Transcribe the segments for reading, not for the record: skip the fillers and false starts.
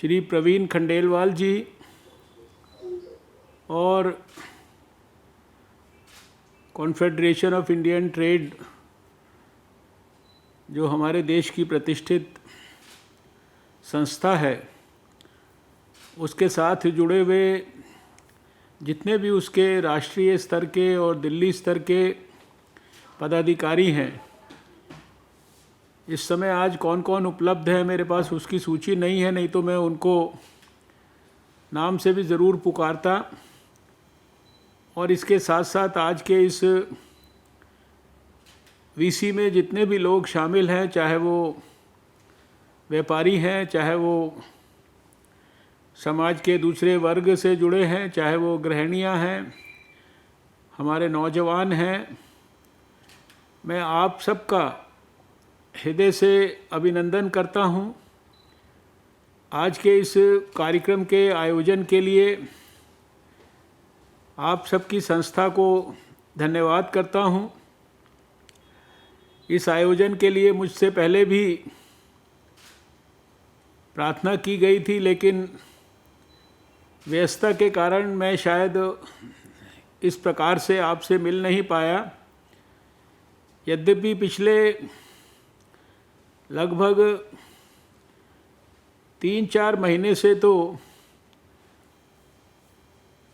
श्री प्रवीण खंडेलवाल जी और confederation of Indian trade, जो हमारे देश की प्रतिष्ठित संस्था है, उसके साथ जुड़े हुए जितने भी उसके राष्ट्रीय स्तर के और दिल्ली स्तर के पदाधिकारी हैं, इस समय आज कौन कौन उपलब्ध है मेरे पास उसकी सूची नहीं है, नहीं तो मैं उनको नाम से भी ज़रूर पुकारता। और इसके साथ साथ आज के इस वीसी में जितने भी लोग शामिल हैं, चाहे वो व्यापारी हैं, चाहे वो समाज के दूसरे वर्ग से जुड़े हैं, चाहे वो गृहिणियां हैं, हमारे नौजवान हैं, मैं आप सबका हृदय से अभिनंदन करता हूं। आज के इस कार्यक्रम के आयोजन के लिए आप सबकी संस्था को धन्यवाद करता हूं। इस आयोजन के लिए मुझसे पहले भी प्रार्थना की गई थी, लेकिन व्यस्तता के कारण मैं शायद इस प्रकार से आपसे मिल नहीं पाया। यद्यपि पिछले लगभग 3-4 महीने से तो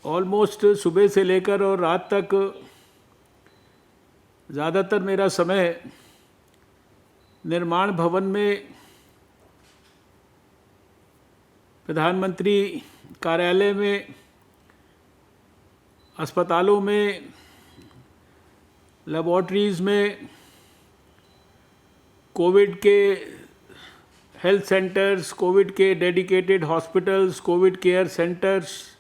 ऑलमोस्ट सुबह से लेकर और रात तक ज़्यादातर मेरा समय निर्माण भवन में, प्रधानमंत्री कार्यालय में, अस्पतालों में, लेबॉर्ट्रीज़ में, कोविड के हेल्थ सेंटर्स, कोविड के dedicated hospitals, Covid care centres,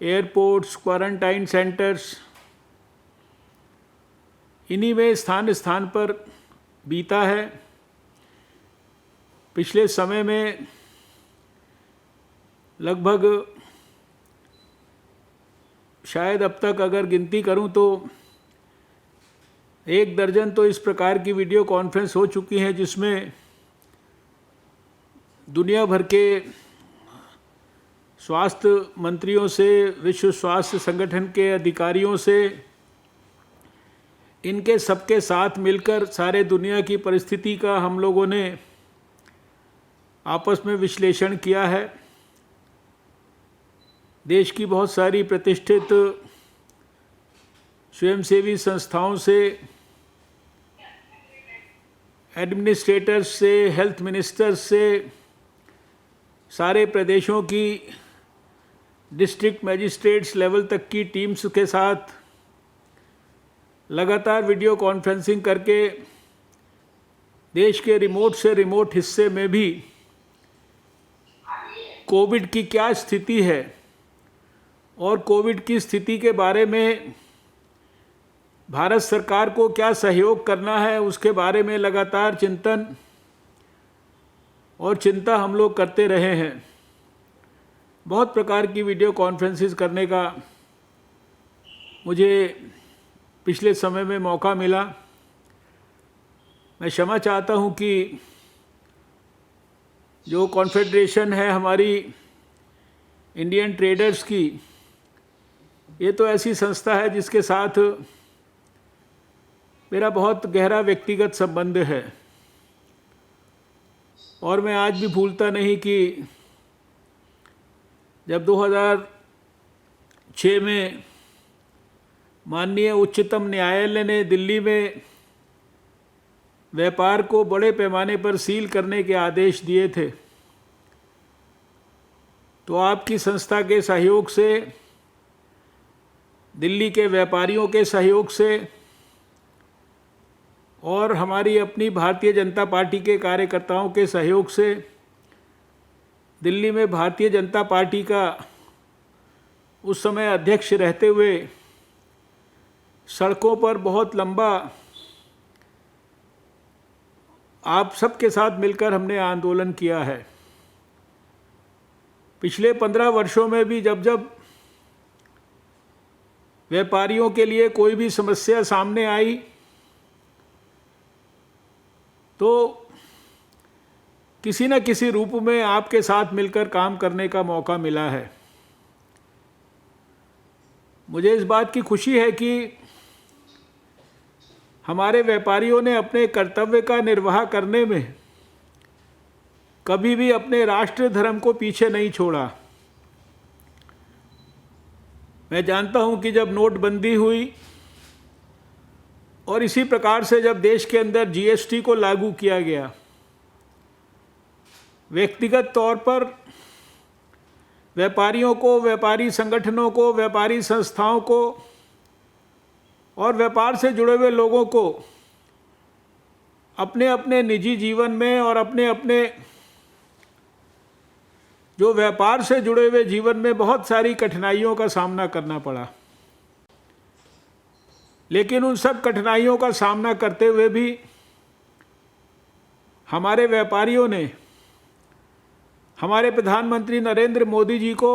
airports, quarantine centres, इन्हीं में स्थान स्थान पर बीता है। पिछले समय में लगभग शायद अब तक अगर गिनती करूं तो 1 दर्जन तो इस प्रकार की वीडियो कॉन्फ्रेंस हो चुकी हैं, जिसमें दुनिया भर के स्वास्थ्य मंत्रियों से, विश्व स्वास्थ्य संगठन के अधिकारियों से, इनके सबके साथ मिलकर सारे दुनिया की परिस्थिति का हम लोगों ने आपस में विश्लेषण किया है। देश की बहुत सारी प्रतिष्ठित स्वयंसेवी संस्थाओं से, एडमिनिस्ट्रेटर्स से, हेल्थ मिनिस्टर्स से, सारे प्रदेशों की डिस्ट्रिक्ट मजिस्ट्रेट्स लेवल तक की टीम्स के साथ लगातार वीडियो कॉन्फ्रेंसिंग करके देश के रिमोट से रिमोट हिस्से में भी कोविड की क्या स्थिति है और कोविड की स्थिति के बारे में भारत सरकार को क्या सहयोग करना है, उसके बारे में लगातार चिंतन और चिंता हम लोग करते रहे हैं। बहुत प्रकार की वीडियो कॉन्फ्रेंसेस करने का मुझे पिछले समय में मौका मिला। मैं क्षमा चाहता हूं कि जो कॉन्फेडरेशन है हमारी इंडियन ट्रेडर्स की, ये तो ऐसी संस्था है जिसके साथ मेरा बहुत गहरा व्यक्तिगत संबंध है, और मैं आज भी भूलता नहीं कि जब 2006 में माननीय उच्चतम न्यायालय ने दिल्ली में व्यापार को बड़े पैमाने पर सील करने के आदेश दिए थे, तो आपकी संस्था के सहयोग से, दिल्ली के व्यापारियों के सहयोग से और हमारी अपनी भारतीय जनता पार्टी के कार्यकर्ताओं के सहयोग से दिल्ली में भारतीय जनता पार्टी का उस समय अध्यक्ष रहते हुए सड़कों पर बहुत लंबा आप सबके साथ मिलकर हमने आंदोलन किया है। पिछले 15 वर्षों में भी जब जब व्यापारियों के लिए कोई भी समस्या सामने आई तो किसी न किसी रूप में आपके साथ मिलकर काम करने का मौका मिला है। मुझे इस बात की खुशी है कि हमारे व्यापारियों ने अपने कर्तव्य का निर्वाह करने में कभी भी अपने राष्ट्र धर्म को पीछे नहीं छोड़ा। मैं जानता हूं कि जब नोटबंदी हुई और इसी प्रकार से जब देश के अंदर जीएसटी को लागू किया गया, व्यक्तिगत तौर पर व्यापारियों को, व्यापारी संगठनों को, व्यापारी संस्थाओं को और व्यापार से जुड़े हुए लोगों को अपने अपने निजी जीवन में और अपने अपने जो व्यापार से जुड़े हुए जीवन में बहुत सारी कठिनाइयों का सामना करना पड़ा। लेकिन उन सब कठिनाइयों का सामना करते हुए भी हमारे व्यापारियों ने हमारे प्रधानमंत्री नरेंद्र मोदी जी को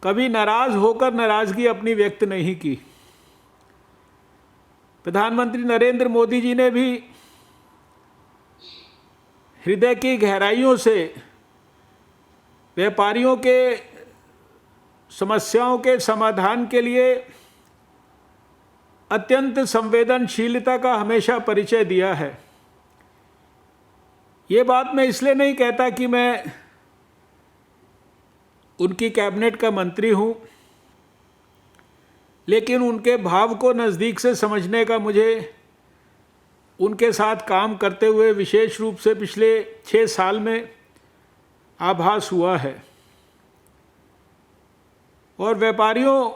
कभी नाराज होकर नाराजगी अपनी व्यक्त नहीं की। प्रधानमंत्री नरेंद्र मोदी जी ने भी हृदय की गहराइयों से व्यापारियों के समस्याओं के समाधान के लिए अत्यंत संवेदनशीलता का हमेशा परिचय दिया है। ये बात मैं इसलिए नहीं कहता कि मैं उनकी कैबिनेट का मंत्री हूँ, लेकिन उनके भाव को नज़दीक से समझने का मुझे उनके साथ काम करते हुए विशेष रूप से पिछले 6 साल में आभास हुआ है। और व्यापारियों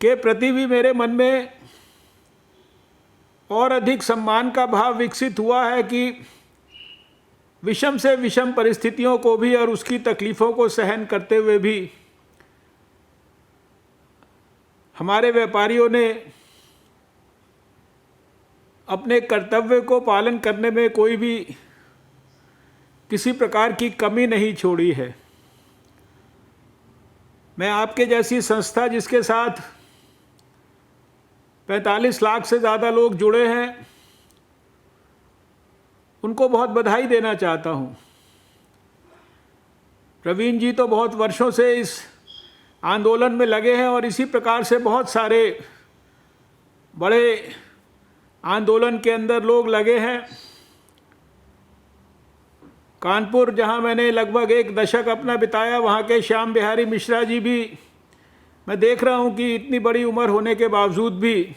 के प्रति भी मेरे मन में और अधिक सम्मान का भाव विकसित हुआ है कि विषम से विषम परिस्थितियों को भी और उसकी तकलीफ़ों को सहन करते हुए भी हमारे व्यापारियों ने अपने कर्तव्य को पालन करने में कोई भी किसी प्रकार की कमी नहीं छोड़ी है। मैं आपके जैसी संस्था जिसके साथ 45 लाख से ज़्यादा लोग जुड़े हैं, उनको बहुत बधाई देना चाहता हूँ। प्रवीण जी तो बहुत वर्षों से इस आंदोलन में लगे हैं और इसी प्रकार से बहुत सारे बड़े आंदोलन के अंदर लोग लगे हैं। कानपुर, जहाँ मैंने लगभग 1 दशक अपना बिताया, वहाँ के श्याम बिहारी मिश्रा जी भी, मैं देख रहा हूँ कि इतनी बड़ी उम्र होने के बावजूद भी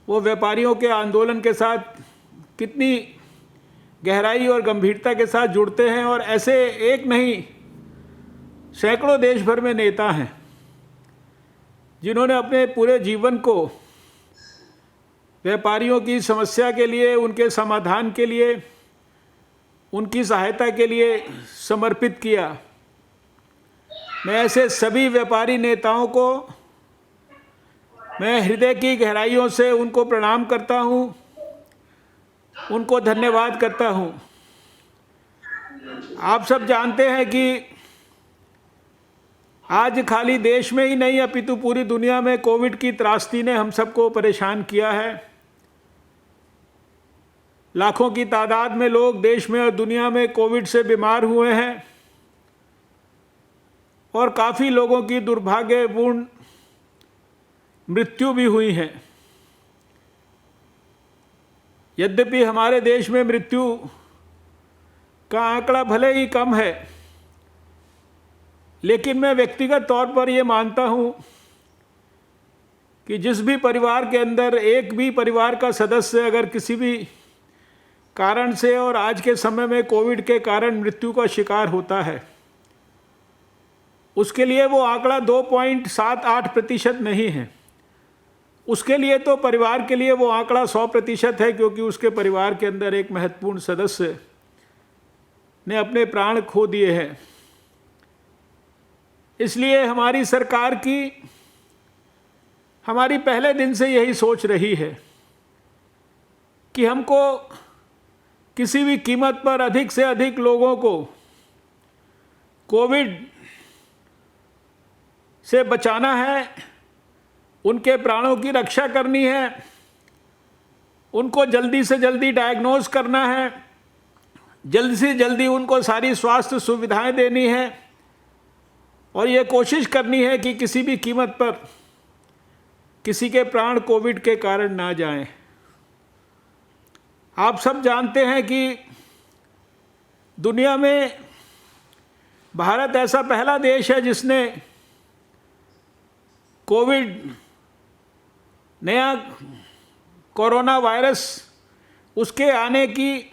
वो व्यापारियों के आंदोलन के साथ कितनी गहराई और गंभीरता के साथ जुड़ते हैं। और ऐसे एक नहीं, सैकड़ों देश भर में नेता हैं जिन्होंने अपने पूरे जीवन को व्यापारियों की समस्या के लिए, उनके समाधान के लिए, उनकी सहायता के लिए समर्पित किया। मैं ऐसे सभी व्यापारी नेताओं को मैं हृदय की गहराइयों से उनको प्रणाम करता हूँ, उनको धन्यवाद करता हूँ। आप सब जानते हैं कि आज खाली देश में ही नहीं अपितु पूरी दुनिया में कोविड की त्रासदी ने हम सबको परेशान किया है। लाखों की तादाद में लोग देश में और दुनिया में कोविड से बीमार हुए हैं और काफ़ी लोगों की दुर्भाग्यपूर्ण मृत्यु भी हुई है। यद्यपि हमारे देश में मृत्यु का आंकड़ा भले ही कम है, लेकिन मैं व्यक्तिगत तौर पर ये मानता हूँ कि जिस भी परिवार के अंदर एक भी परिवार का सदस्य अगर किसी भी कारण से और आज के समय में कोविड के कारण मृत्यु का शिकार होता है, उसके लिए वो आंकड़ा 2.78% नहीं है। उसके लिए तो परिवार के लिए वो आंकड़ा 100% है, क्योंकि उसके परिवार के अंदर एक महत्वपूर्ण सदस्य ने अपने प्राण खो दिए हैं। इसलिए हमारी सरकार की हमारी पहले दिन से यही सोच रही है कि हमको किसी भी कीमत पर अधिक से अधिक लोगों को कोविड से बचाना है, उनके प्राणों की रक्षा करनी है उनको जल्दी से जल्दी डायग्नोज करना है, जल्दी से जल्दी उनको सारी स्वास्थ्य सुविधाएं देनी है और ये कोशिश करनी है कि किसी भी कीमत पर किसी के प्राण कोविड के कारण ना जाएं। आप सब जानते हैं कि दुनिया में भारत ऐसा पहला देश है जिसने कोविड नया कोरोना वायरस उसके आने की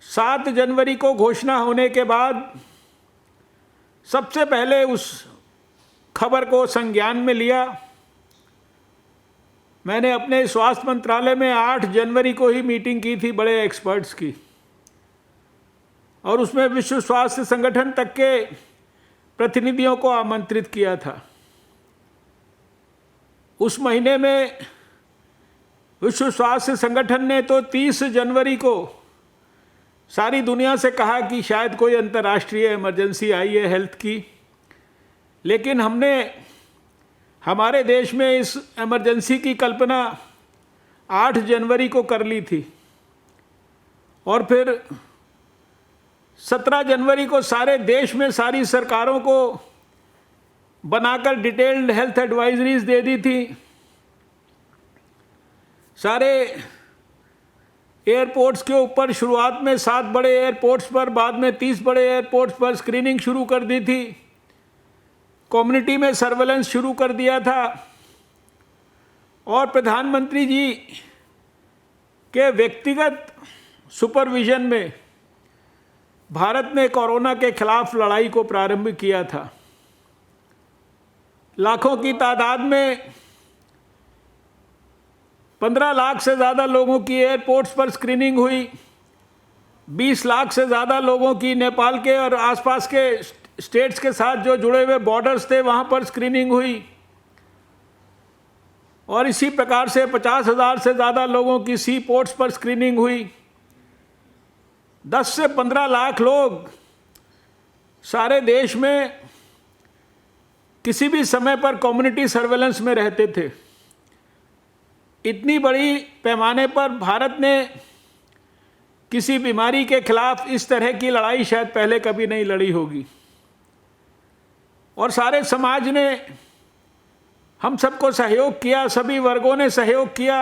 7 जनवरी को घोषणा होने के बाद सबसे पहले उस खबर को संज्ञान में लिया। मैंने अपने स्वास्थ्य मंत्रालय में 8 जनवरी को ही मीटिंग की थी बड़े एक्सपर्ट्स की, और उसमें विश्व स्वास्थ्य संगठन तक के प्रतिनिधियों को आमंत्रित किया था। उस महीने में विश्व स्वास्थ्य संगठन ने तो 30 जनवरी को सारी दुनिया से कहा कि शायद कोई अंतर्राष्ट्रीय इमरजेंसी आई है हेल्थ की, लेकिन हमने हमारे देश में इस इमरजेंसी की कल्पना 8 जनवरी को कर ली थी, और फिर 17 जनवरी को सारे देश में सारी सरकारों को बनाकर डिटेल्ड हेल्थ एडवाइजरीज दे दी थी। सारे एयरपोर्ट्स के ऊपर शुरुआत में 7 बड़े एयरपोर्ट्स पर, बाद में 30 बड़े एयरपोर्ट्स पर स्क्रीनिंग शुरू कर दी थी। कम्युनिटी में सर्वेलेंस शुरू कर दिया था, और प्रधानमंत्री जी के व्यक्तिगत सुपरविजन में भारत ने कोरोना के खिलाफ लड़ाई को प्रारंभ किया था। लाखों की तादाद में 15 लाख से ज़्यादा लोगों की एयरपोर्ट्स पर स्क्रीनिंग हुई। 20 लाख से ज़्यादा लोगों की नेपाल के और आसपास के स्टेट्स के साथ जो जुड़े हुए बॉर्डर्स थे वहाँ पर स्क्रीनिंग हुई, और इसी प्रकार से 50,000 से ज़्यादा लोगों की सी पोर्ट्स पर स्क्रीनिंग हुई। 10 से 15 लाख लोग सारे देश में किसी भी समय पर कम्युनिटी सर्वेलेंस में रहते थे। इतनी बड़ी पैमाने पर भारत ने किसी बीमारी के खिलाफ इस तरह की लड़ाई शायद पहले कभी नहीं लड़ी होगी, और सारे समाज ने हम सबको सहयोग किया, सभी वर्गों ने सहयोग किया।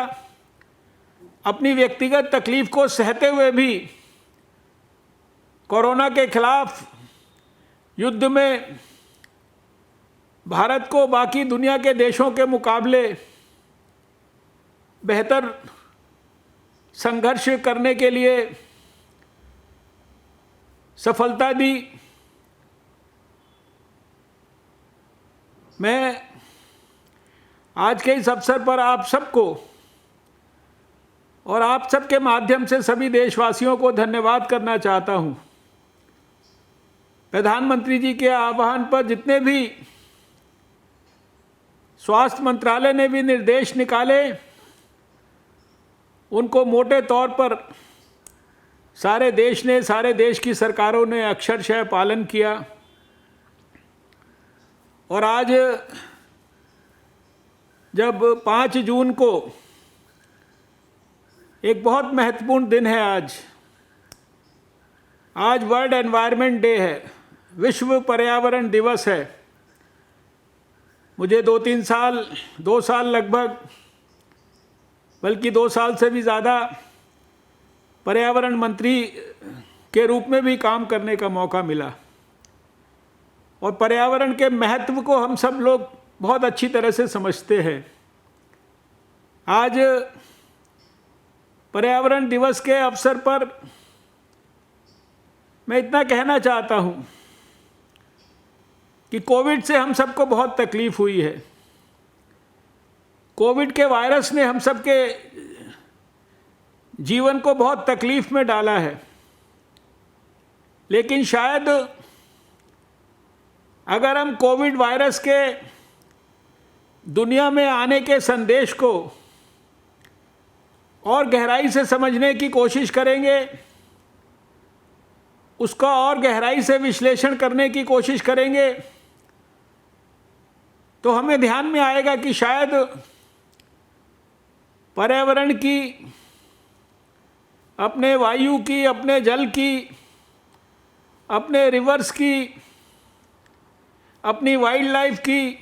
अपनी व्यक्तिगत तकलीफ को सहते हुए भी कोरोना के खिलाफ युद्ध में भारत को बाकी दुनिया के देशों के मुकाबले बेहतर संघर्ष करने के लिए सफलता दी। मैं आज के इस अवसर पर आप सबको और आप सबके माध्यम से सभी देशवासियों को धन्यवाद करना चाहता हूं। प्रधानमंत्री जी के आह्वान पर जितने भी स्वास्थ्य मंत्रालय ने भी निर्देश निकाले, उनको मोटे तौर पर सारे देश ने, सारे देश की सरकारों ने अक्षरशः पालन किया। और आज जब 5 जून को एक बहुत महत्वपूर्ण दिन है, आज वर्ल्ड एनवायरनमेंट डे है, विश्व पर्यावरण दिवस है। मुझे 2 साल लगभग, बल्कि 2 साल से भी ज़्यादा पर्यावरण मंत्री के रूप में भी काम करने का मौका मिला, और पर्यावरण के महत्व को हम सब लोग बहुत अच्छी तरह से समझते हैं। आज पर्यावरण दिवस के अवसर पर मैं इतना कहना चाहता हूँ कि कोविड से हम सबको बहुत तकलीफ हुई है। कोविड के वायरस ने हम सबके जीवन को बहुत तकलीफ में डाला है, लेकिन शायद अगर हम कोविड वायरस के दुनिया में आने के संदेश को और गहराई से समझने की कोशिश करेंगे, उसका और गहराई से विश्लेषण करने की कोशिश करेंगे, तो हमें ध्यान में आएगा कि शायद पर्यावरण की, अपने वायु की, अपने जल की, अपने रिवर्स की, अपनी वाइल्ड लाइफ की,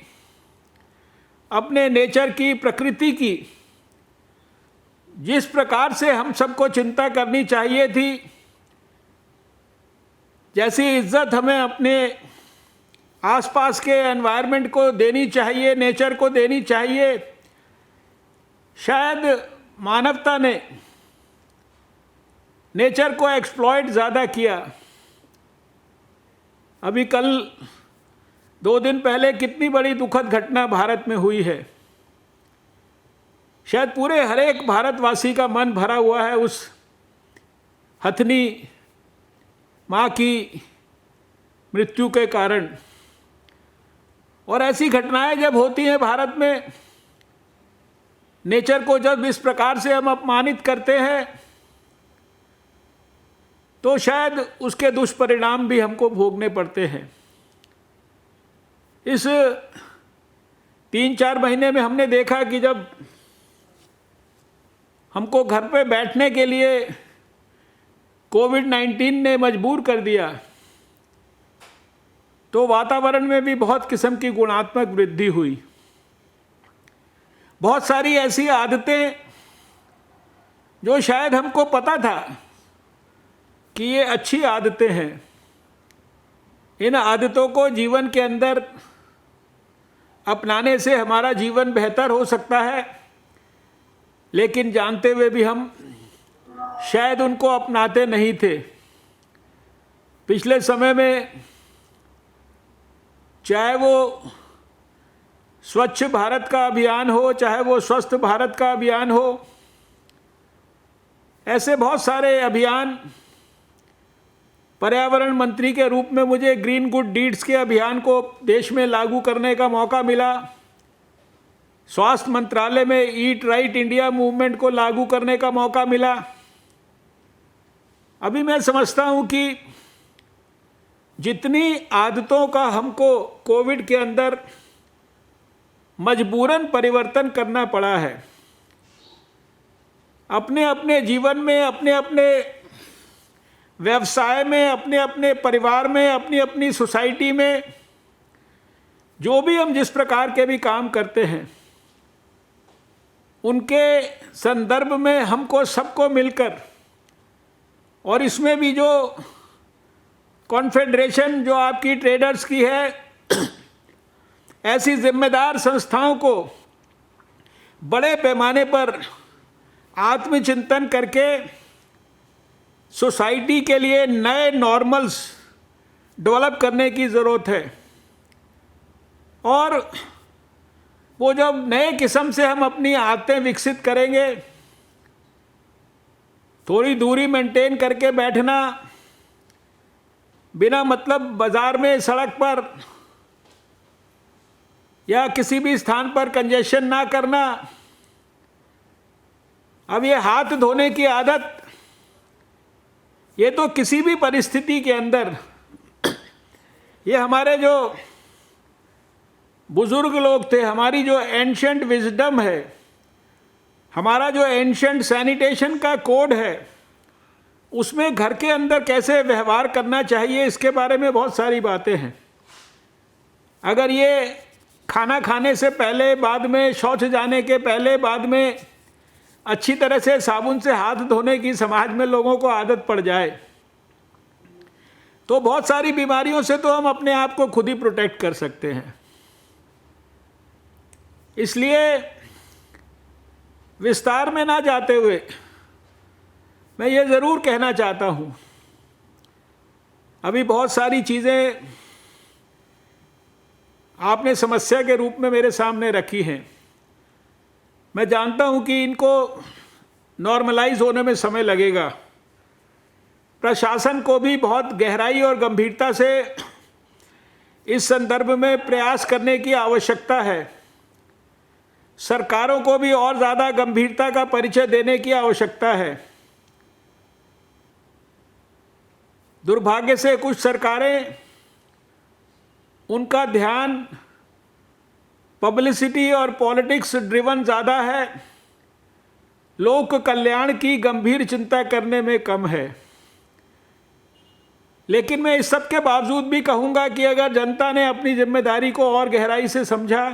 अपने नेचर की, प्रकृति की, जिस प्रकार से हम सबको चिंता करनी चाहिए थी, जैसी इज्जत हमें अपने आसपास के एनवायरनमेंट को देनी चाहिए, नेचर को देनी चाहिए, शायद मानवता ने नेचर को एक्सप्लॉइट ज़्यादा किया। अभी कल 2 दिन पहले कितनी बड़ी दुखद घटना भारत में हुई है। शायद पूरे हर एक भारतवासी का मन भरा हुआ है उस हथनी माँ की मृत्यु के कारण। और ऐसी घटनाएं जब होती हैं भारत में, नेचर को जब इस प्रकार से हम अपमानित करते हैं, तो शायद उसके दुष्परिणाम भी हमको भोगने पड़ते हैं। इस 3-4 महीने में हमने देखा कि जब हमको घर पे बैठने के लिए कोविड-19 ने मजबूर कर दिया, तो वातावरण में भी बहुत किस्म की गुणात्मक वृद्धि हुई। बहुत सारी ऐसी आदतें जो शायद हमको पता था कि ये अच्छी आदतें हैं, इन आदतों को जीवन के अंदर अपनाने से हमारा जीवन बेहतर हो सकता है, लेकिन जानते हुए भी हम शायद उनको अपनाते नहीं थे। पिछले समय में चाहे वो स्वच्छ भारत का अभियान हो, चाहे वो स्वस्थ भारत का अभियान हो, ऐसे बहुत सारे अभियान, पर्यावरण मंत्री के रूप में मुझे ग्रीन गुड डीड्स के अभियान को देश में लागू करने का मौका मिला। स्वास्थ्य मंत्रालय में ईट राइट इंडिया मूवमेंट को लागू करने का मौका मिला। अभी मैं समझता हूँ कि जितनी आदतों का हमको कोविड के अंदर मजबूरन परिवर्तन करना पड़ा है, अपने अपने जीवन में, अपने अपने व्यवसाय में, अपने अपने परिवार में, अपनी अपनी सोसाइटी में, जो भी हम जिस प्रकार के भी काम करते हैं, उनके संदर्भ में हमको सबको मिलकर, और इसमें भी जो कॉन्फेडरेशन जो आपकी ट्रेडर्स की है, ऐसी जिम्मेदार संस्थाओं को बड़े पैमाने पर आत्मचिंतन करके सोसाइटी के लिए नए नॉर्मल्स डेवलप करने की ज़रूरत है। और वो जब नए किस्म से हम अपनी आदतें विकसित करेंगे, थोड़ी दूरी मेंटेन करके बैठना, बिना मतलब बाज़ार में, सड़क पर या किसी भी स्थान पर कंजेशन ना करना। अब ये हाथ धोने की आदत, ये तो किसी भी परिस्थिति के अंदर, ये हमारे जो बुजुर्ग लोग थे, हमारी जो एंशिएंट विजडम है, हमारा जो एंशिएंट सैनिटेशन का कोड है, उसमें घर के अंदर कैसे व्यवहार करना चाहिए, इसके बारे में बहुत सारी बातें हैं। अगर ये खाना खाने से पहले, बाद में, शौच जाने के पहले, बाद में अच्छी तरह से साबुन से हाथ धोने की समाज में लोगों को आदत पड़ जाए, तो बहुत सारी बीमारियों से तो हम अपने आप को खुद ही प्रोटेक्ट कर सकते हैं। इसलिए विस्तार में ना जाते हुए मैं ये ज़रूर कहना चाहता हूँ, अभी बहुत सारी चीज़ें आपने समस्या के रूप में मेरे सामने रखी हैं। मैं जानता हूँ कि इनको नॉर्मलाइज होने में समय लगेगा। प्रशासन को भी बहुत गहराई और गंभीरता से इस संदर्भ में प्रयास करने की आवश्यकता है। सरकारों को भी और ज़्यादा गंभीरता का परिचय देने की आवश्यकता है। दुर्भाग्य से कुछ सरकारें, उनका ध्यान पब्लिसिटी और पॉलिटिक्स ड्रिवन ज़्यादा है, लोक कल्याण की गंभीर चिंता करने में कम है। लेकिन मैं इस सब के बावजूद भी कहूँगा कि अगर जनता ने अपनी जिम्मेदारी को और गहराई से समझा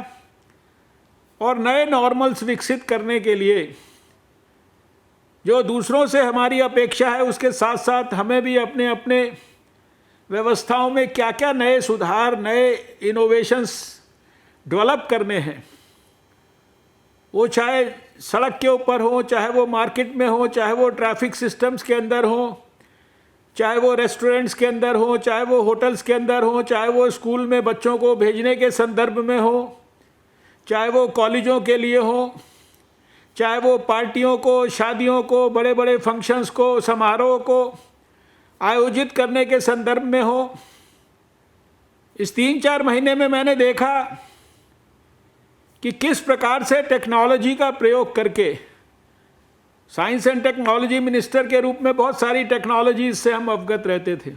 और नए नॉर्मल्स विकसित करने के लिए जो दूसरों से हमारी अपेक्षा है, उसके साथ साथ हमें भी अपने अपने व्यवस्थाओं में क्या क्या नए सुधार, नए इनोवेशंस डेवलप करने हैं, वो चाहे सड़क के ऊपर हो, चाहे वो मार्केट में हो, चाहे वो ट्रैफिक सिस्टम्स के अंदर हो, चाहे वो रेस्टोरेंट्स के अंदर हो, चाहे वो होटल्स के अंदर हो, चाहे वो स्कूल में बच्चों को भेजने के संदर्भ में हो, चाहे वो कॉलेजों के लिए हो, चाहे वो पार्टियों को, शादियों को, बड़े बड़े फंक्शंस को, समारोह को आयोजित करने के संदर्भ में हो। इस 3-4 महीने में मैंने देखा कि किस प्रकार से टेक्नोलॉजी का प्रयोग करके, साइंस एंड टेक्नोलॉजी मिनिस्टर के रूप में बहुत सारी टेक्नोलॉजी से हम अवगत रहते थे,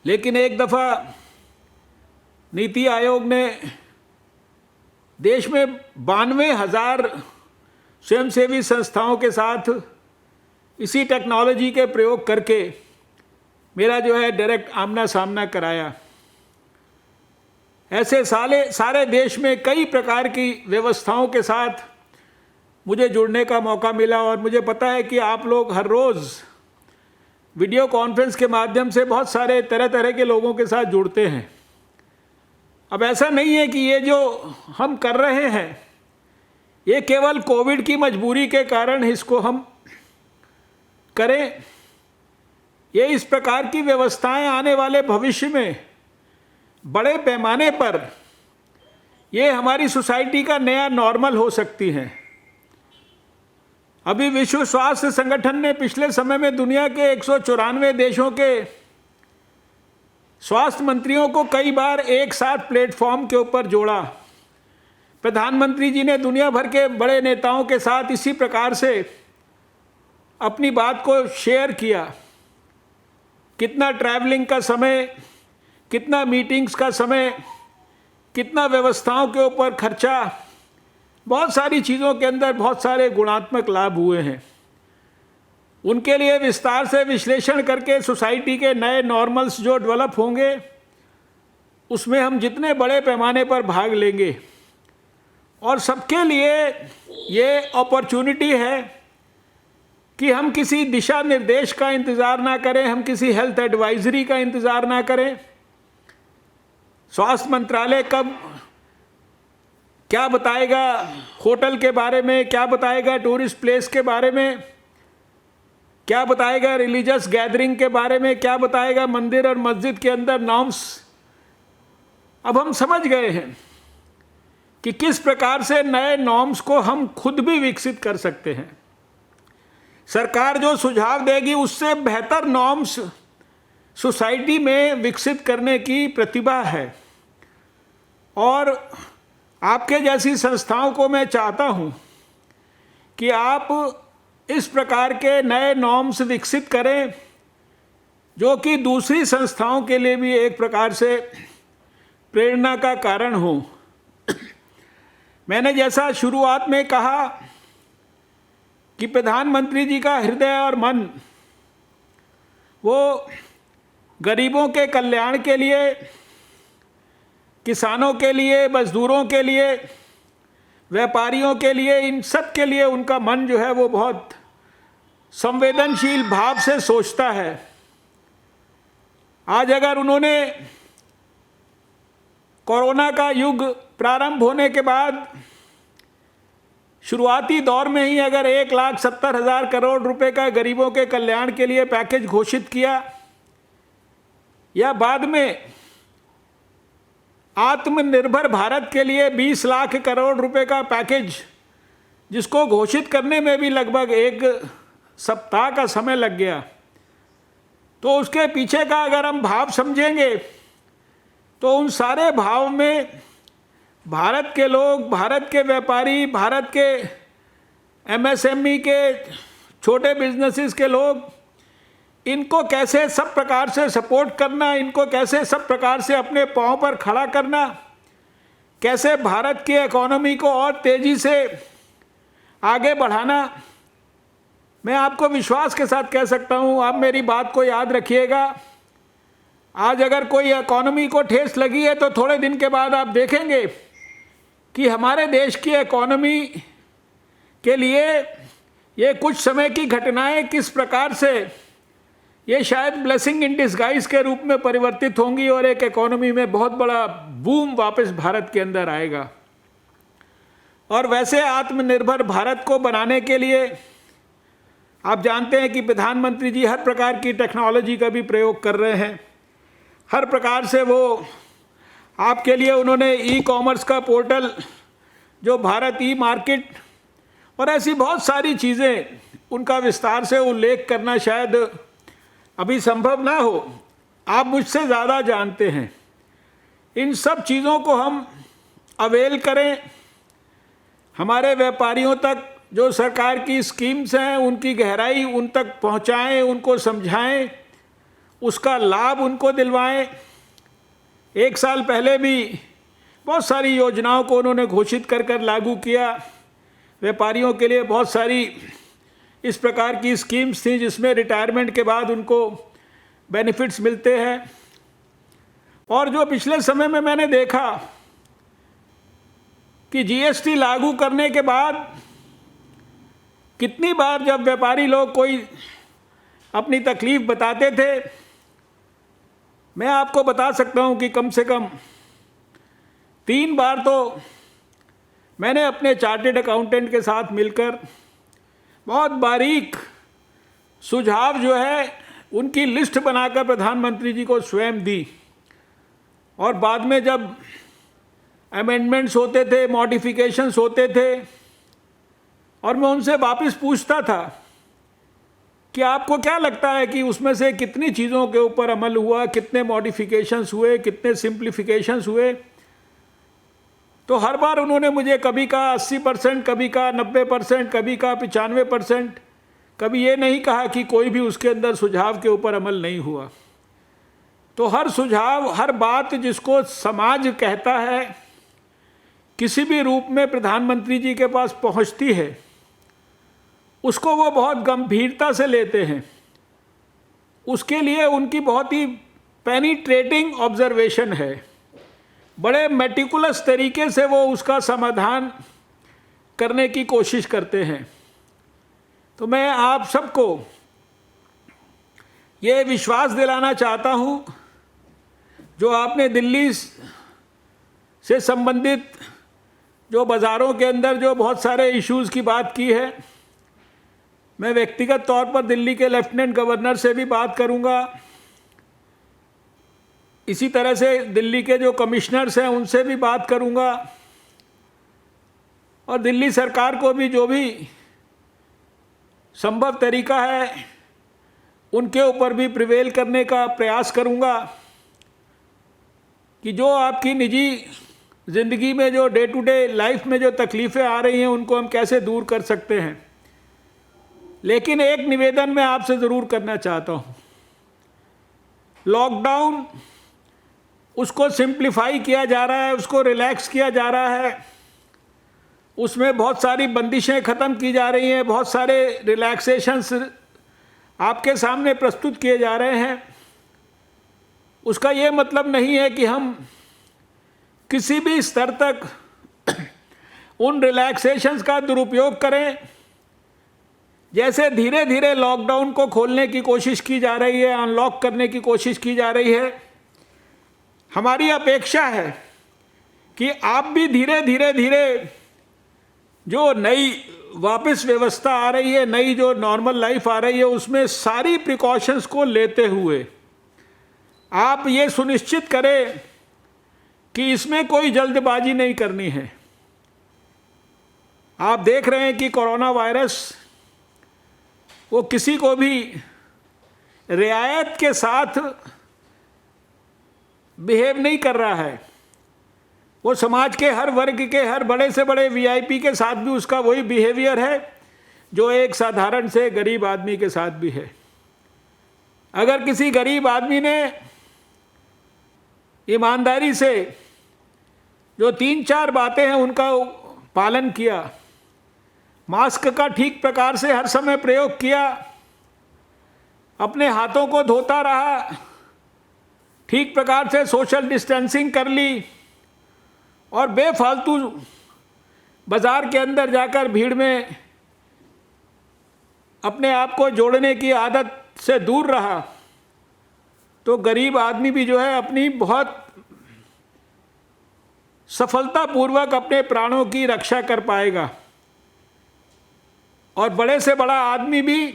लेकिन एक दफ़ा नीति आयोग ने देश में 92,000 स्वयंसेवी संस्थाओं के साथ इसी टेक्नोलॉजी के प्रयोग करके मेरा जो है डायरेक्ट आमना सामना कराया। ऐसे सारे देश में कई प्रकार की व्यवस्थाओं के साथ मुझे जुड़ने का मौका मिला और मुझे पता है कि आप लोग हर रोज़ वीडियो कॉन्फ्रेंस के माध्यम से बहुत सारे तरह तरह के लोगों के साथ जुड़ते हैं। अब ऐसा नहीं है कि ये जो हम कर रहे हैं ये केवल कोविड की मजबूरी के कारण इसको हम करें। ये इस प्रकार की व्यवस्थाएं आने वाले भविष्य में बड़े पैमाने पर ये हमारी सोसाइटी का नया नॉर्मल हो सकती हैं। अभी विश्व स्वास्थ्य संगठन ने पिछले समय में दुनिया के 194 देशों के स्वास्थ्य मंत्रियों को कई बार एक साथ प्लेटफॉर्म के ऊपर जोड़ा। प्रधानमंत्री जी ने दुनिया भर के बड़े नेताओं के साथ इसी प्रकार से अपनी बात को शेयर किया। कितना ट्रैवलिंग का समय, कितना मीटिंग्स का समय, कितना व्यवस्थाओं के ऊपर खर्चा, बहुत सारी चीज़ों के अंदर बहुत सारे गुणात्मक लाभ हुए हैं। उनके लिए विस्तार से विश्लेषण करके सोसाइटी के नए नॉर्मल्स जो डेवलप होंगे उसमें हम जितने बड़े पैमाने पर भाग लेंगे, और सबके लिए ये अपॉर्चुनिटी है कि हम किसी दिशा निर्देश का इंतज़ार ना करें, हम किसी हेल्थ एडवाइजरी का इंतज़ार ना करें। स्वास्थ्य मंत्रालय कब क्या बताएगा होटल के बारे में, क्या बताएगा टूरिस्ट प्लेस के बारे में, क्या बताएगा रिलीजियस गैदरिंग के बारे में, क्या बताएगा मंदिर और मस्जिद के अंदर नॉर्म्स। अब हम समझ गए हैं कि किस प्रकार से नए नॉर्म्स को हम खुद भी विकसित कर सकते हैं। सरकार जो सुझाव देगी उससे बेहतर नॉर्म्स सोसाइटी में विकसित करने की प्रतिभा है, और आपके जैसी संस्थाओं को मैं चाहता हूं कि आप इस प्रकार के नए नॉर्म्स विकसित करें जो कि दूसरी संस्थाओं के लिए भी एक प्रकार से प्रेरणा का कारण हो। मैंने जैसा शुरुआत में कहा कि प्रधानमंत्री जी का हृदय और मन वो गरीबों के कल्याण के लिए, किसानों के लिए, मजदूरों के लिए, व्यापारियों के लिए, इन सब के लिए उनका मन जो है वो बहुत संवेदनशील भाव से सोचता है। आज अगर उन्होंने कोरोना का युग प्रारंभ होने के बाद शुरुआती दौर में ही अगर 1,70,000 करोड़ रुपए का गरीबों के कल्याण के लिए पैकेज घोषित किया, या बाद में आत्मनिर्भर भारत के लिए 20 लाख करोड़ रुपए का पैकेज, जिसको घोषित करने में भी लगभग 1 सप्ताह का समय लग गया, तो उसके पीछे का अगर हम भाव समझेंगे तो उन सारे भाव में भारत के लोग, भारत के व्यापारी, भारत के एमएसएमई के छोटे बिजनेसेस के लोग, इनको कैसे सब प्रकार से सपोर्ट करना, इनको कैसे सब प्रकार से अपने पांव पर खड़ा करना, कैसे भारत की इकोनॉमी को और तेज़ी से आगे बढ़ाना, मैं आपको विश्वास के साथ कह सकता हूँ, आप मेरी बात को याद रखिएगा। आज अगर कोई इकोनॉमी को ठेस लगी है तो थोड़े दिन के बाद आप देखेंगे कि हमारे देश की इकोनॉमी के लिए ये कुछ समय की घटनाएं किस प्रकार से ये शायद ब्लेसिंग इन डिस्गाइज के रूप में परिवर्तित होंगी और एक इकोनॉमी में बहुत बड़ा बूम वापस भारत के अंदर आएगा। और वैसे आत्मनिर्भर भारत को बनाने के लिए आप जानते हैं कि प्रधानमंत्री जी हर प्रकार की टेक्नोलॉजी का भी प्रयोग कर रहे हैं। हर प्रकार से वो आपके लिए उन्होंने ई कॉमर्स का पोर्टल, जो भारत ई मार्केट और ऐसी बहुत सारी चीज़ें, उनका विस्तार से उल्लेख करना शायद अभी संभव ना हो। आप मुझसे ज़्यादा जानते हैं। इन सब चीज़ों को हम अवेल करें, हमारे व्यापारियों तक जो सरकार की स्कीम्स हैं उनकी गहराई उन तक पहुंचाएं, उनको समझाएं, उसका लाभ उनको दिलवाएं। 1 साल पहले भी बहुत सारी योजनाओं को उन्होंने घोषित कर लागू किया। व्यापारियों के लिए बहुत सारी इस प्रकार की स्कीम्स थी जिसमें रिटायरमेंट के बाद उनको बेनिफिट्स मिलते हैं। और जो पिछले समय में मैंने देखा कि जीएसटी लागू करने के बाद कितनी बार जब व्यापारी लोग कोई अपनी तकलीफ बताते थे, मैं आपको बता सकता हूं कि कम से कम 3 बार तो मैंने अपने चार्टेड अकाउंटेंट के साथ मिलकर बहुत बारीक सुझाव जो है उनकी लिस्ट बनाकर प्रधानमंत्री जी को स्वयं दी। और बाद में जब अमेंडमेंट्स होते थे, मॉडिफिकेशंस होते थे, और मैं उनसे वापस पूछता था कि आपको क्या लगता है कि उसमें से कितनी चीज़ों के ऊपर अमल हुआ, कितने मॉडिफिकेशंस हुए, कितने सिंप्लीफिकेशंस हुए। तो हर बार उन्होंने मुझे कभी कहा 80%, कभी कहा 90%, कभी कहा 95%, कभी ये नहीं कहा कि कोई भी उसके अंदर सुझाव के ऊपर अमल नहीं हुआ। तो हर सुझाव, हर बात जिसको समाज कहता है किसी भी रूप में प्रधानमंत्री जी के पास पहुंचती है, उसको वो बहुत गंभीरता से लेते हैं। उसके लिए उनकी बहुत ही पेनिट्रेटिंग ऑब्जर्वेशन है, बड़े मेटिकुलस तरीके से वो उसका समाधान करने की कोशिश करते हैं। तो मैं आप सबको ये विश्वास दिलाना चाहता हूँ, जो आपने दिल्ली से संबंधित जो बाज़ारों के अंदर जो बहुत सारे इश्यूज़ की बात की है, मैं व्यक्तिगत तौर पर दिल्ली के लेफ्टिनेंट गवर्नर से भी बात करूंगा। इसी तरह से दिल्ली के जो कमिश्नर्स हैं उनसे भी बात करूंगा, और दिल्ली सरकार को भी जो भी संभव तरीका है उनके ऊपर भी प्रिवेल करने का प्रयास करूंगा कि जो आपकी निजी ज़िंदगी में जो डे टू डे लाइफ में जो तकलीफ़ें आ रही हैं उनको हम कैसे दूर कर सकते हैं। लेकिन एक निवेदन मैं आपसे ज़रूर करना चाहता हूँ, लॉकडाउन उसको सिंप्लीफाई किया जा रहा है, उसको रिलैक्स किया जा रहा है, उसमें बहुत सारी बंदिशें ख़त्म की जा रही हैं, बहुत सारे रिलैक्सेशंस आपके सामने प्रस्तुत किए जा रहे हैं। उसका ये मतलब नहीं है कि हम किसी भी स्तर तक उन रिलैक्सेशंस का दुरुपयोग करें। जैसे धीरे धीरे लॉकडाउन को खोलने की कोशिश की जा रही है, अनलॉक करने की कोशिश की जा रही है, हमारी अपेक्षा है कि आप भी धीरे धीरे जो नई वापस व्यवस्था आ रही है, नई जो नॉर्मल लाइफ आ रही है, उसमें सारी प्रिकॉशंस को लेते हुए आप ये सुनिश्चित करें कि इसमें कोई जल्दबाजी नहीं करनी है। आप देख रहे हैं कि कोरोना वायरस वो किसी को भी रियायत के साथ बिहेव नहीं कर रहा है। वो समाज के हर वर्ग के, हर बड़े से बड़े वीआईपी के साथ भी उसका वही बिहेवियर है जो एक साधारण से गरीब आदमी के साथ भी है। अगर किसी गरीब आदमी ने ईमानदारी से जो 3-4 बातें हैं उनका पालन किया, मास्क का ठीक प्रकार से हर समय प्रयोग किया, अपने हाथों को धोता रहा, ठीक प्रकार से सोशल डिस्टेंसिंग कर ली और बेफालतू बाज़ार के अंदर जाकर भीड़ में अपने आप को जोड़ने की आदत से दूर रहा, तो गरीब आदमी भी जो है अपनी बहुत सफलतापूर्वक अपने प्राणों की रक्षा कर पाएगा। और बड़े से बड़ा आदमी भी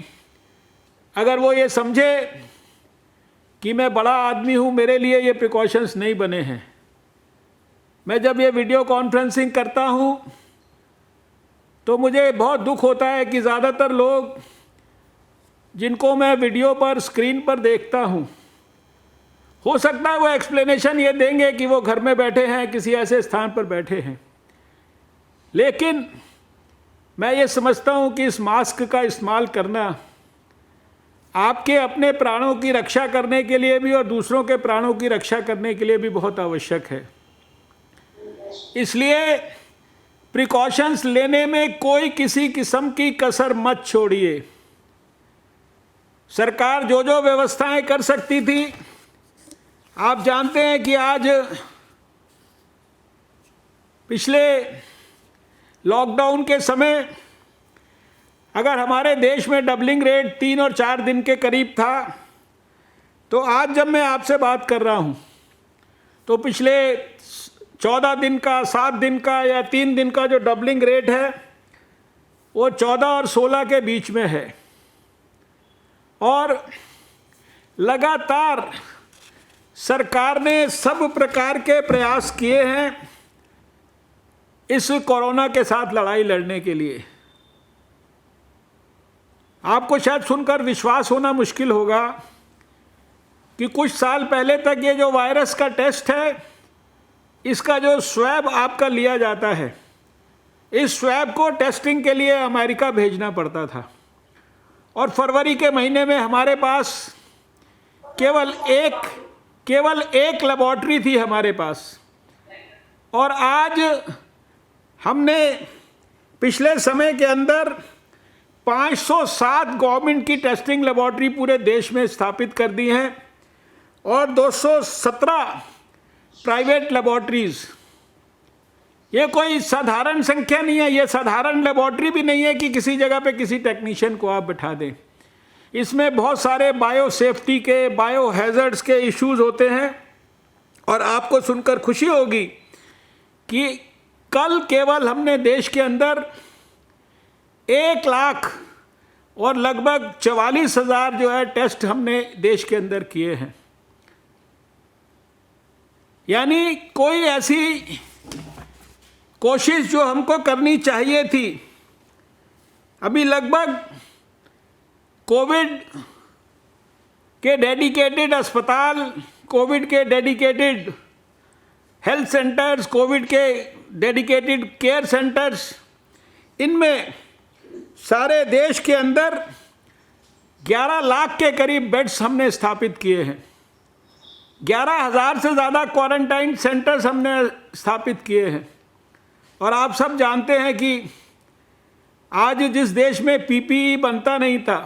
अगर वो ये समझे कि मैं बड़ा आदमी हूँ, मेरे लिए ये प्रिकॉशंस नहीं बने हैं। मैं जब ये वीडियो कॉन्फ्रेंसिंग करता हूँ तो मुझे बहुत दुख होता है कि ज़्यादातर लोग जिनको मैं वीडियो पर, स्क्रीन पर देखता हूँ, हो सकता है वो एक्सप्लेनेशन ये देंगे कि वो घर में बैठे हैं, किसी ऐसे स्थान पर बैठे हैं, लेकिन मैं ये समझता हूँ कि इस मास्क का इस्तेमाल करना आपके अपने प्राणों की रक्षा करने के लिए भी और दूसरों के प्राणों की रक्षा करने के लिए भी बहुत आवश्यक है। इसलिए प्रिकॉशंस लेने में कोई किसी किस्म की कसर मत छोड़िए। सरकार जो जो व्यवस्थाएं कर सकती थी, आप जानते हैं कि आज पिछले लॉकडाउन के समय अगर हमारे देश में डबलिंग रेट 3 और 4 दिन के करीब था, तो आज जब मैं आपसे बात कर रहा हूं तो पिछले 14 दिन का, 7 दिन का या 3 दिन का जो डबलिंग रेट है वो 14 और 16 के बीच में है। और लगातार सरकार ने सब प्रकार के प्रयास किए हैं इस कोरोना के साथ लड़ाई लड़ने के लिए। आपको शायद सुनकर विश्वास होना मुश्किल होगा कि कुछ साल पहले तक ये जो वायरस का टेस्ट है, इसका जो स्वैब आपका लिया जाता है, इस स्वैब को टेस्टिंग के लिए अमेरिका भेजना पड़ता था। और फरवरी के महीने में हमारे पास केवल एक लेबॉर्ट्री थी हमारे पास। और आज हमने पिछले समय के अंदर 507 गवर्नमेंट की टेस्टिंग लेबॉर्ट्री पूरे देश में स्थापित कर दी हैं और 217 प्राइवेट लेबॉर्ट्रीज। ये कोई साधारण संख्या नहीं है, ये साधारण लेबॉर्ट्री भी नहीं है कि किसी जगह पे किसी टेक्नीशियन को आप बैठा दें। इसमें बहुत सारे बायो सेफ्टी के, बायो हैजर्ड्स के इश्यूज होते हैं। और आपको सुनकर खुशी होगी कि कल केवल हमने देश के अंदर 1 लाख और लगभग 44,000 जो है टेस्ट हमने देश के अंदर किए हैं। यानी कोई ऐसी कोशिश जो हमको करनी चाहिए थी, अभी लगभग कोविड के डेडिकेटेड अस्पताल, कोविड के डेडिकेटेड हेल्थ सेंटर्स, कोविड के डेडिकेटेड केयर सेंटर्स, इनमें सारे देश के अंदर 11 लाख के करीब बेड्स हमने स्थापित किए हैं। 11,000 से ज़्यादा क्वारंटाइन सेंटर्स हमने स्थापित किए हैं। और आप सब जानते हैं कि आज जिस देश में पीपीई बनता नहीं था,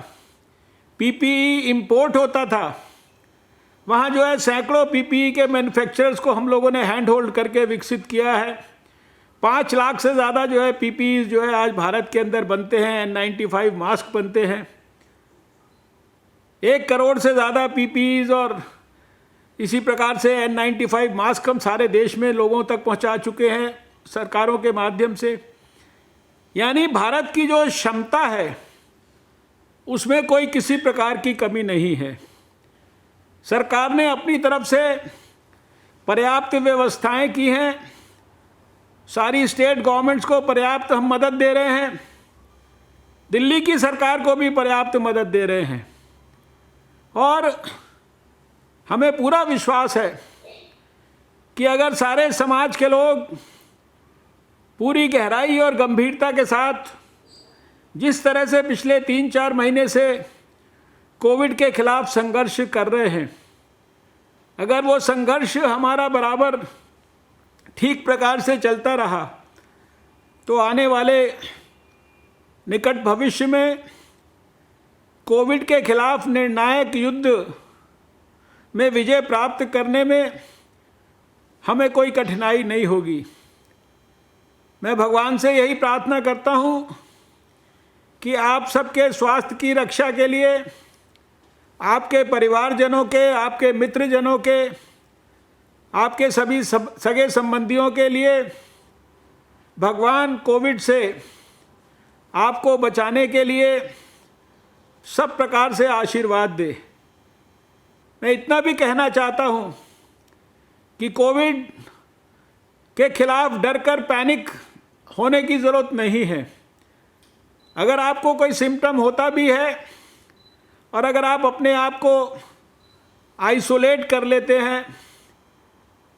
पीपीई इंपोर्ट होता था, वहाँ जो है सैकड़ों पीपीई के मैन्युफैक्चरर्स को हम लोगों ने हैंड होल्ड करके विकसित किया है। 5 लाख से ज़्यादा जो है पीपीई जो है आज भारत के अंदर बनते हैं। N95 मास्क बनते हैं। 1 करोड़ से ज़्यादा पीपीईज और इसी प्रकार से N95 मास्क हम सारे देश में लोगों तक पहुंचा चुके हैं सरकारों के माध्यम से। यानी भारत की जो क्षमता है उसमें कोई किसी प्रकार की कमी नहीं है। सरकार ने अपनी तरफ से पर्याप्त व्यवस्थाएं की हैं। सारी स्टेट गवर्नमेंट्स को पर्याप्त हम मदद दे रहे हैं। दिल्ली की सरकार को भी पर्याप्त मदद दे रहे हैं। और हमें पूरा विश्वास है कि अगर सारे समाज के लोग पूरी गहराई और गंभीरता के साथ जिस तरह से पिछले 3-4 महीने से कोविड के खिलाफ संघर्ष कर रहे हैं, अगर वो संघर्ष हमारा बराबर ठीक प्रकार से चलता रहा तो आने वाले निकट भविष्य में कोविड के खिलाफ निर्णायक युद्ध में विजय प्राप्त करने में हमें कोई कठिनाई नहीं होगी। मैं भगवान से यही प्रार्थना करता हूँ कि आप सबके स्वास्थ्य की रक्षा के लिए, आपके परिवारजनों के, आपके मित्रजनों के, आपके सभी सगे संबंधियों के लिए भगवान कोविड से आपको बचाने के लिए सब प्रकार से आशीर्वाद दे। मैं इतना भी कहना चाहता हूँ कि कोविड के खिलाफ डर कर पैनिक होने की ज़रूरत नहीं है। अगर आपको कोई सिम्टम होता भी है और अगर आप अपने आप को आइसोलेट कर लेते हैं,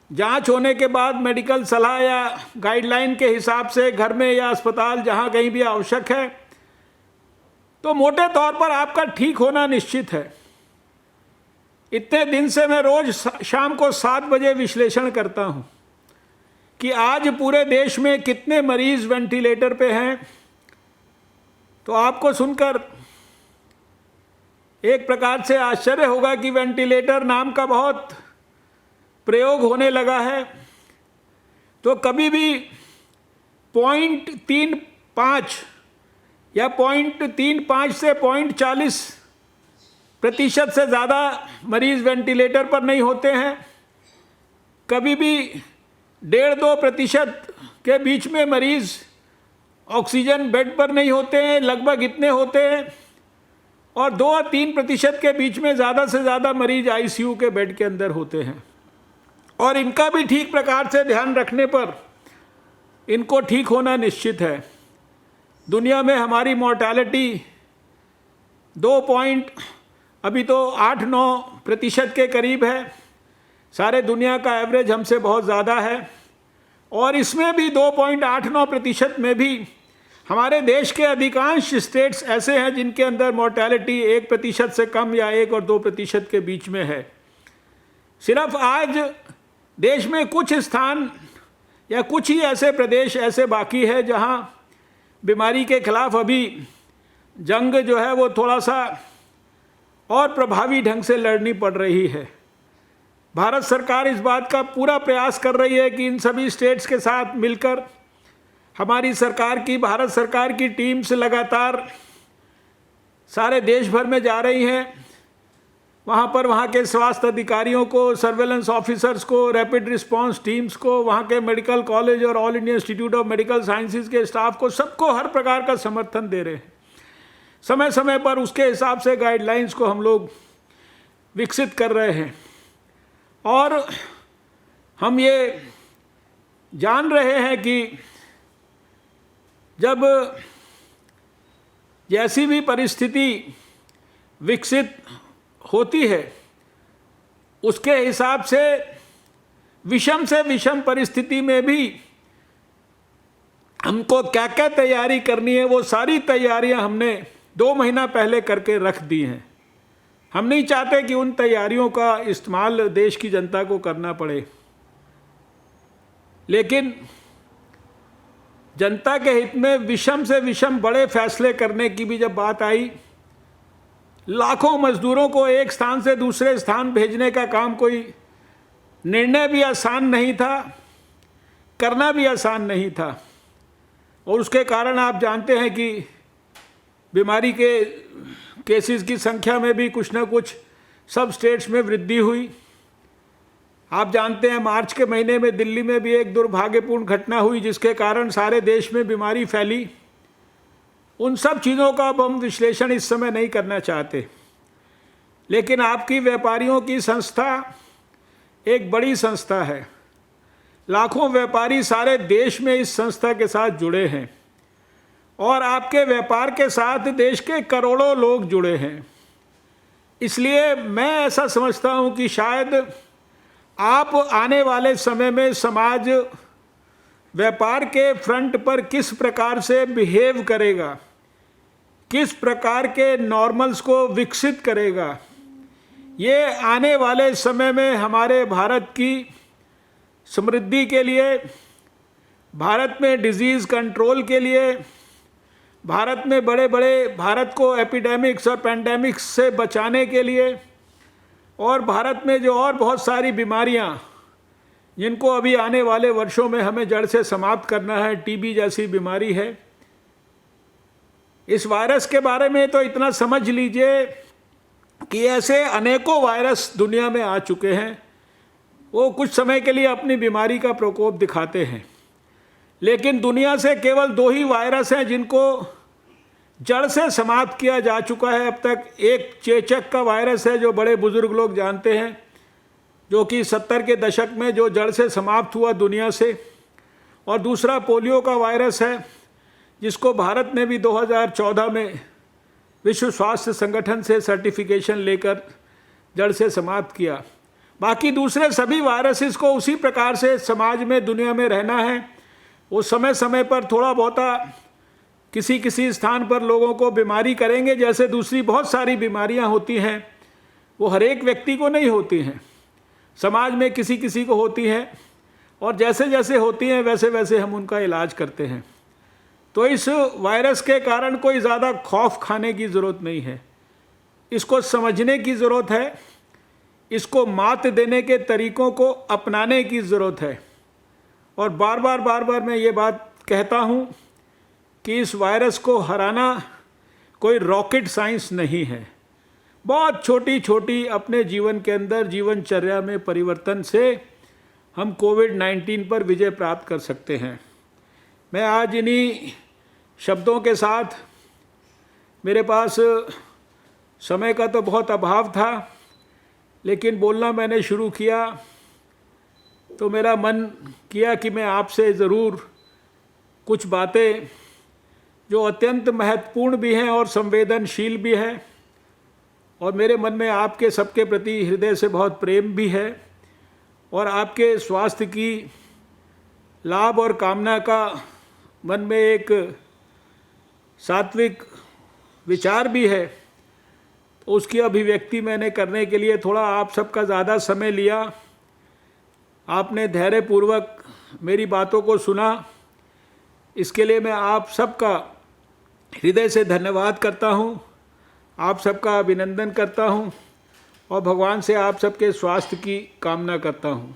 जांच होने के बाद मेडिकल सलाह या गाइडलाइन के हिसाब से घर में या अस्पताल जहां कहीं भी आवश्यक है, तो मोटे तौर पर आपका ठीक होना निश्चित है। इतने दिन से मैं रोज शाम को 7 बजे विश्लेषण करता हूं कि आज पूरे देश में कितने मरीज वेंटिलेटर पे हैं। तो आपको सुनकर एक प्रकार से आश्चर्य होगा कि वेंटिलेटर नाम का बहुत प्रयोग होने लगा है। तो कभी भी 0.35 या 0.35 से 0.40% से ज़्यादा मरीज़ वेंटिलेटर पर नहीं होते हैं। कभी भी 1.5-2% के बीच में मरीज़ ऑक्सीजन बेड पर नहीं होते हैं, लगभग इतने होते हैं। और 2-3% के बीच में ज़्यादा से ज़्यादा मरीज आईसीयू के बेड के अंदर होते हैं। और इनका भी ठीक प्रकार से ध्यान रखने पर इनको ठीक होना निश्चित है। दुनिया में हमारी मॉर्टैलिटी 8-9% के करीब है। सारे दुनिया का एवरेज हमसे बहुत ज़्यादा है। और इसमें भी 2.89% में भी हमारे देश के अधिकांश स्टेट्स ऐसे हैं जिनके अंदर मॉर्टैलिटी 1% से कम या 1 और 2% के बीच में है। सिर्फ आज देश में कुछ स्थान या कुछ ही ऐसे प्रदेश ऐसे बाकी है जहां बीमारी के खिलाफ अभी जंग जो है वो थोड़ा सा और प्रभावी ढंग से लड़नी पड़ रही है। भारत सरकार इस बात का पूरा प्रयास कर रही है कि इन सभी स्टेट्स के साथ मिलकर हमारी सरकार की, भारत सरकार की टीम्स लगातार सारे देश भर में जा रही हैं। वहाँ पर वहाँ के स्वास्थ्य अधिकारियों को, सर्वेलेंस ऑफिसर्स को, रैपिड रिस्पांस टीम्स को, वहाँ के मेडिकल कॉलेज और all India institute of medical sciences के स्टाफ को, सबको हर प्रकार का समर्थन दे रहे हैं। समय समय पर उसके हिसाब से गाइडलाइंस को हम लोग विकसित कर रहे हैं। और हम ये जान रहे हैं कि जब जैसी भी परिस्थिति विकसित होती है उसके हिसाब से विषम परिस्थिति में भी हमको क्या क्या तैयारी करनी है, वो सारी तैयारियां हमने 2 महीना पहले करके रख दी हैं। हम नहीं चाहते कि उन तैयारियों का इस्तेमाल देश की जनता को करना पड़े, लेकिन जनता के हित में विषम से विषम बड़े फैसले करने की भी जब बात आई, लाखों मजदूरों को एक स्थान से दूसरे स्थान भेजने का काम कोई निर्णय भी आसान नहीं था, करना भी आसान नहीं था। और उसके कारण आप जानते हैं कि बीमारी के केसेस की संख्या में भी कुछ ना कुछ सब स्टेट्स में वृद्धि हुई। आप जानते हैं मार्च के महीने में दिल्ली में भी एक दुर्भाग्यपूर्ण घटना हुई जिसके कारण सारे देश में बीमारी फैली। उन सब चीज़ों का अब हम विश्लेषण इस समय नहीं करना चाहते, लेकिन आपकी व्यापारियों की संस्था एक बड़ी संस्था है। लाखों व्यापारी सारे देश में इस संस्था के साथ जुड़े हैं और आपके व्यापार के साथ देश के करोड़ों लोग जुड़े हैं। इसलिए मैं ऐसा समझता हूं कि शायद आप आने वाले समय में समाज व्यापार के फ्रंट पर किस प्रकार से बिहेव करेगा, किस प्रकार के नॉर्मल्स को विकसित करेगा, ये आने वाले समय में हमारे भारत की समृद्धि के लिए, भारत में डिजीज़ कंट्रोल के लिए, भारत में बड़े बड़े भारत को एपिडेमिक्स और पैंडेमिक्स से बचाने के लिए, और भारत में जो और बहुत सारी बीमारियां जिनको अभी आने वाले वर्षों में हमें जड़ से समाप्त करना है, टीबी जैसी बीमारी है। इस वायरस के बारे में तो इतना समझ लीजिए कि ऐसे अनेकों वायरस दुनिया में आ चुके हैं, वो कुछ समय के लिए अपनी बीमारी का प्रकोप दिखाते हैं, लेकिन दुनिया से केवल 2 ही वायरस हैं जिनको जड़ से समाप्त किया जा चुका है अब तक। एक चेचक का वायरस है जो बड़े बुजुर्ग लोग जानते हैं, जो कि 70 के दशक में जो जड़ से समाप्त हुआ दुनिया से, और दूसरा पोलियो का वायरस है जिसको भारत ने भी 2014 में विश्व स्वास्थ्य संगठन से सर्टिफिकेशन लेकर जड़ से समाप्त किया। बाकी दूसरे सभी वायरसेस को उसी प्रकार से समाज में दुनिया में रहना है। वो समय समय पर थोड़ा बहुता किसी किसी स्थान पर लोगों को बीमारी करेंगे, जैसे दूसरी बहुत सारी बीमारियां होती हैं, वो हर एक व्यक्ति को नहीं होती हैं, समाज में किसी किसी को होती हैं, और जैसे जैसे होती हैं वैसे वैसे हम उनका इलाज करते हैं। तो इस वायरस के कारण कोई ज़्यादा खौफ खाने की ज़रूरत नहीं है, इसको समझने की ज़रूरत है, इसको मात देने के तरीक़ों को अपनाने की ज़रूरत है। और बार बार मैं ये बात कहता हूँ कि इस वायरस को हराना कोई रॉकेट साइंस नहीं है। बहुत छोटी छोटी अपने जीवन के अंदर जीवनचर्या में परिवर्तन से हम कोविड-19 पर विजय प्राप्त कर सकते हैं। मैं आज इन्हीं शब्दों के साथ, मेरे पास समय का तो बहुत अभाव था, लेकिन बोलना मैंने शुरू किया तो मेरा मन किया कि मैं आपसे ज़रूर कुछ बातें जो अत्यंत महत्वपूर्ण भी हैं और संवेदनशील भी हैं, और मेरे मन में आपके सबके प्रति हृदय से बहुत प्रेम भी है, और आपके स्वास्थ्य की लाभ और कामना का मन में एक सात्विक विचार भी है। तो उसकी अभिव्यक्ति मैंने करने के लिए थोड़ा आप सबका ज़्यादा समय लिया। आपने धैर्यपूर्वक मेरी बातों को सुना, इसके लिए मैं आप सबका हृदय से धन्यवाद करता हूँ, आप सबका अभिनंदन करता हूँ, और भगवान से आप सबके स्वास्थ्य की कामना करता हूँ।